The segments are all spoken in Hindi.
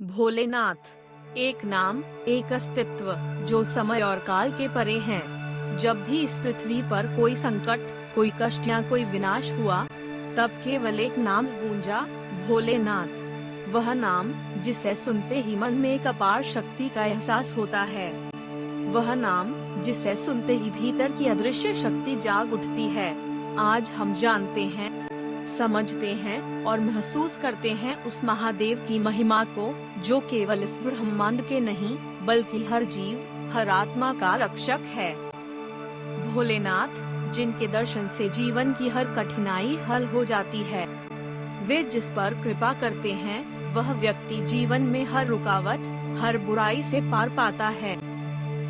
भोलेनाथ एक नाम, एक अस्तित्व जो समय और काल के परे हैं। जब भी इस पृथ्वी पर कोई संकट, कोई कष्ट या कोई विनाश हुआ, तब केवल एक नाम गूंजा, भोलेनाथ। वह नाम जिसे सुनते ही मन में एक अपार शक्ति का एहसास होता है। वह नाम जिसे सुनते ही भीतर की अदृश्य शक्ति जाग उठती है। आज हम जानते हैं, समझते हैं और महसूस करते हैं उस महादेव की महिमा को, जो केवल इस ब्रह्मांड के नहीं बल्कि हर जीव, हर आत्मा का रक्षक है। भोलेनाथ, जिनके दर्शन से जीवन की हर कठिनाई हल हो जाती है। वे जिस पर कृपा करते हैं, वह व्यक्ति जीवन में हर रुकावट, हर बुराई से पार पाता है।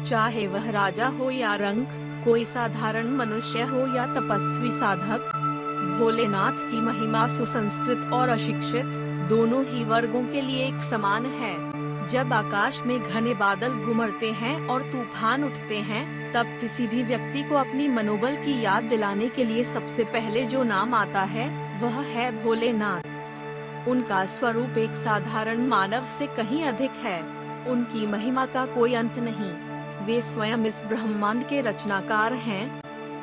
चाहे वह राजा हो या रंक, कोई साधारण मनुष्य हो या तपस्वी साधक, भोलेनाथ की महिमा सुसंस्कृत और अशिक्षित दोनों ही वर्गों के लिए एक समान है। जब आकाश में घने बादल घुमड़ते हैं और तूफान उठते हैं, तब किसी भी व्यक्ति को अपनी मनोबल की याद दिलाने के लिए सबसे पहले जो नाम आता है, वह है भोलेनाथ। उनका स्वरूप एक साधारण मानव से कहीं अधिक है। उनकी महिमा का कोई अंत नहीं। वे स्वयं इस ब्रह्मांड के रचनाकार हैं।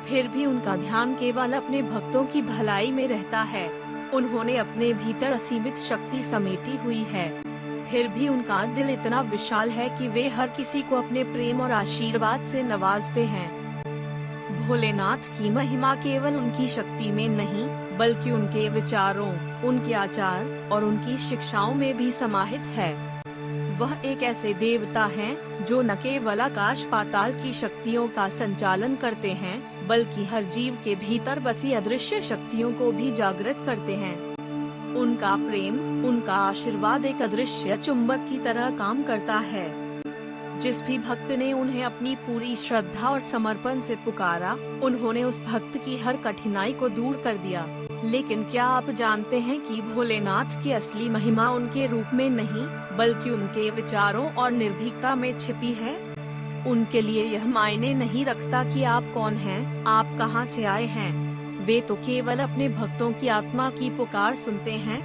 फिर भी उनका ध्यान केवल अपने भक्तों की भलाई में रहता है। उन्होंने अपने भीतर असीमित शक्ति समेटी हुई है। फिर भी उनका दिल इतना विशाल है कि वे हर किसी को अपने प्रेम और आशीर्वाद से नवाजते हैं। भोलेनाथ की महिमा केवल उनकी शक्ति में नहीं, बल्कि उनके विचारों, उनके आचार और उनकी शिक्षाओं में भी समाहित है। वह एक ऐसे देवता हैं, जो न केवल आकाश पाताल की शक्तियों का संचालन करते हैं, बल्कि हर जीव के भीतर बसी अदृश्य शक्तियों को भी जागृत करते हैं। उनका प्रेम, उनका आशीर्वाद एक अदृश्य चुंबक की तरह काम करता है। जिस भी भक्त ने उन्हें अपनी पूरी श्रद्धा और समर्पण से पुकारा, उन्होंने उस भक्त की हर कठिनाई को दूर कर दिया। लेकिन क्या आप जानते हैं कि भोलेनाथ की असली महिमा उनके रूप में नहीं, बल्कि उनके विचारों और निर्भीकता में छिपी है। उनके लिए यह मायने नहीं रखता कि आप कौन हैं, आप कहां से आए हैं। वे तो केवल अपने भक्तों की आत्मा की पुकार सुनते हैं,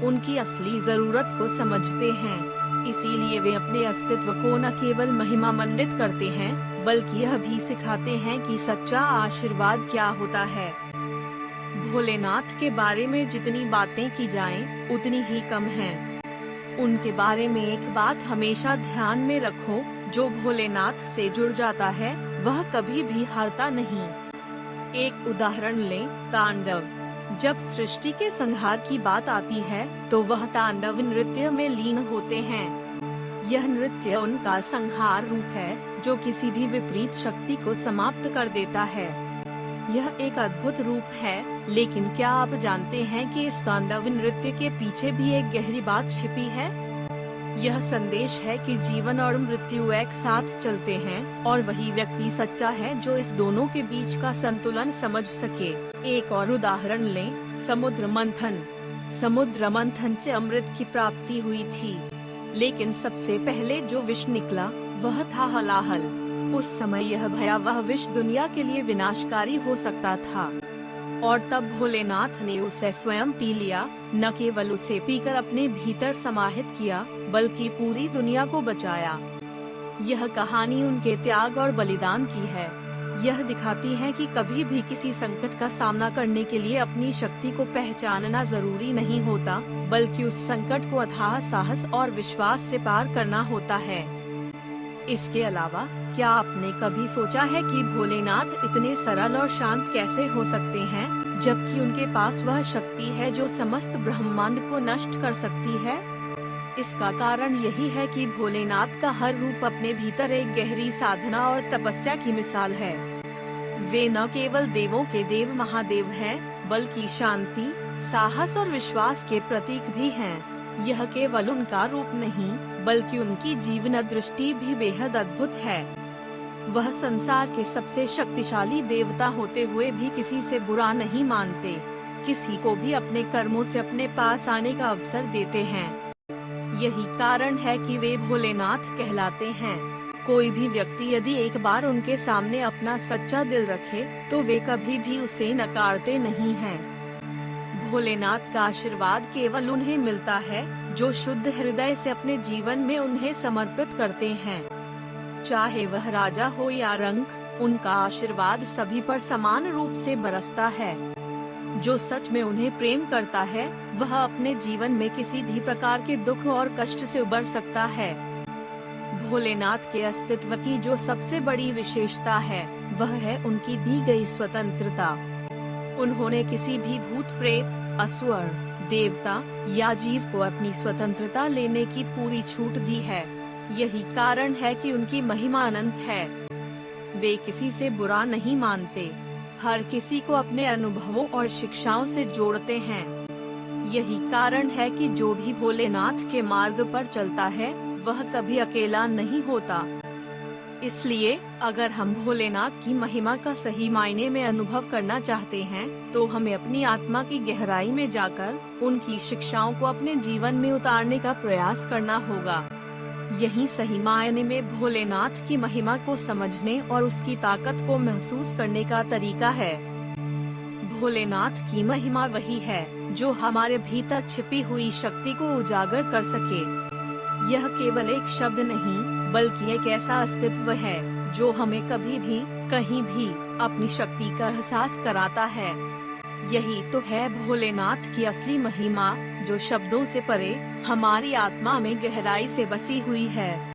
उनकी असली जरूरत को समझते हैं। इसीलिए वे अपने अस्तित्व को न केवल महिमा मंडित करते हैं, बल्कि यह भी सिखाते हैं कि सच्चा आशीर्वाद क्या होता है। भोलेनाथ के बारे में जितनी बातें की जाएं, उतनी ही कम हैं। उनके बारे में एक बात हमेशा ध्यान में रखो, जो भोलेनाथ से जुड़ जाता है, वह कभी भी हारता नहीं। एक उदाहरण लें, तांडव। जब सृष्टि के संहार की बात आती है, तो वह तांडव नृत्य में लीन होते हैं। यह नृत्य उनका संहार रूप है, जो किसी भी विपरीत शक्ति को समाप्त कर देता है। यह एक अद्भुत रूप है, लेकिन क्या आप जानते हैं कि इस तांडव नृत्य के पीछे भी एक गहरी बात छिपी है? यह संदेश है कि जीवन और मृत्यु एक साथ चलते हैं, और वही व्यक्ति सच्चा है जो इस दोनों के बीच का संतुलन समझ सके। एक और उदाहरण लें, समुद्र मंथन। समुद्र मंथन से अमृत की प्राप्ति हुई थी, लेकिन सबसे पहले जो विष निकला, वह था हलाहल। उस समय यह भयावह विष दुनिया के लिए विनाशकारी हो सकता था, और तब भोलेनाथ ने उसे स्वयं पी लिया। न केवल उसे पीकर अपने भीतर समाहित किया, बल्कि पूरी दुनिया को बचाया। यह कहानी उनके त्याग और बलिदान की है। यह दिखाती है कि कभी भी किसी संकट का सामना करने के लिए अपनी शक्ति को पहचानना जरूरी नहीं होता, बल्कि उस संकट को अथाह साहस और विश्वास से पार करना होता है। इसके अलावा, क्या आपने कभी सोचा है कि भोलेनाथ इतने सरल और शांत कैसे हो सकते हैं, जबकि उनके पास वह शक्ति है जो समस्त ब्रह्मांड को नष्ट कर सकती है? इसका कारण यही है कि भोलेनाथ का हर रूप अपने भीतर एक गहरी साधना और तपस्या की मिसाल है। वे न केवल देवों के देव महादेव हैं, बल्कि शांति, साहस और विश्वास के प्रतीक भी हैं। यह केवल उनका रूप नहीं, बल्कि उनकी जीवन दृष्टि भी बेहद अद्भुत है। वह संसार के सबसे शक्तिशाली देवता होते हुए भी किसी से बुरा नहीं मानते, किसी को भी अपने कर्मों से अपने पास आने का अवसर देते हैं। यही कारण है कि वे भोलेनाथ कहलाते हैं। कोई भी व्यक्ति यदि एक बार उनके सामने अपना सच्चा दिल रखे, तो वे कभी भी उसे नकारते नहीं हैं। भोलेनाथ का आशीर्वाद केवल उन्हें मिलता है जो शुद्ध हृदय से अपने जीवन में उन्हें समर्पित करते हैं। चाहे वह राजा हो या रंक, उनका आशीर्वाद सभी पर समान रूप से बरसता है। जो सच में उन्हें प्रेम करता है, वह अपने जीवन में किसी भी प्रकार के दुख और कष्ट से उबर सकता है। भोलेनाथ के अस्तित्व की जो सबसे बड़ी विशेषता है, वह है उनकी दी गई स्वतंत्रता। उन्होंने किसी भी भूत प्रेत, असुर, देवता या जीव को अपनी स्वतंत्रता लेने की पूरी छूट दी है। यही कारण है कि उनकी महिमा अनंत है। वे किसी से बुरा नहीं मानते, हर किसी को अपने अनुभवों और शिक्षाओं से जोड़ते हैं। यही कारण है कि जो भी भोलेनाथ के मार्ग पर चलता है, वह कभी अकेला नहीं होता। इसलिए अगर हम भोलेनाथ की महिमा का सही मायने में अनुभव करना चाहते हैं, तो हमें अपनी आत्मा की गहराई में जाकर उनकी शिक्षाओं को अपने जीवन में उतारने का प्रयास करना होगा। यही सही मायने में भोलेनाथ की महिमा को समझने और उसकी ताकत को महसूस करने का तरीका है। भोलेनाथ की महिमा वही है जो हमारे भीतर छिपी हुई शक्ति को उजागर कर सके। यह केवल एक शब्द नहीं, बल्कि एक ऐसा अस्तित्व है जो हमें कभी भी, कहीं भी अपनी शक्ति का एहसास कराता है। यही तो है भोलेनाथ की असली महिमा, जो शब्दों से परे हमारी आत्मा में गहराई से बसी हुई है।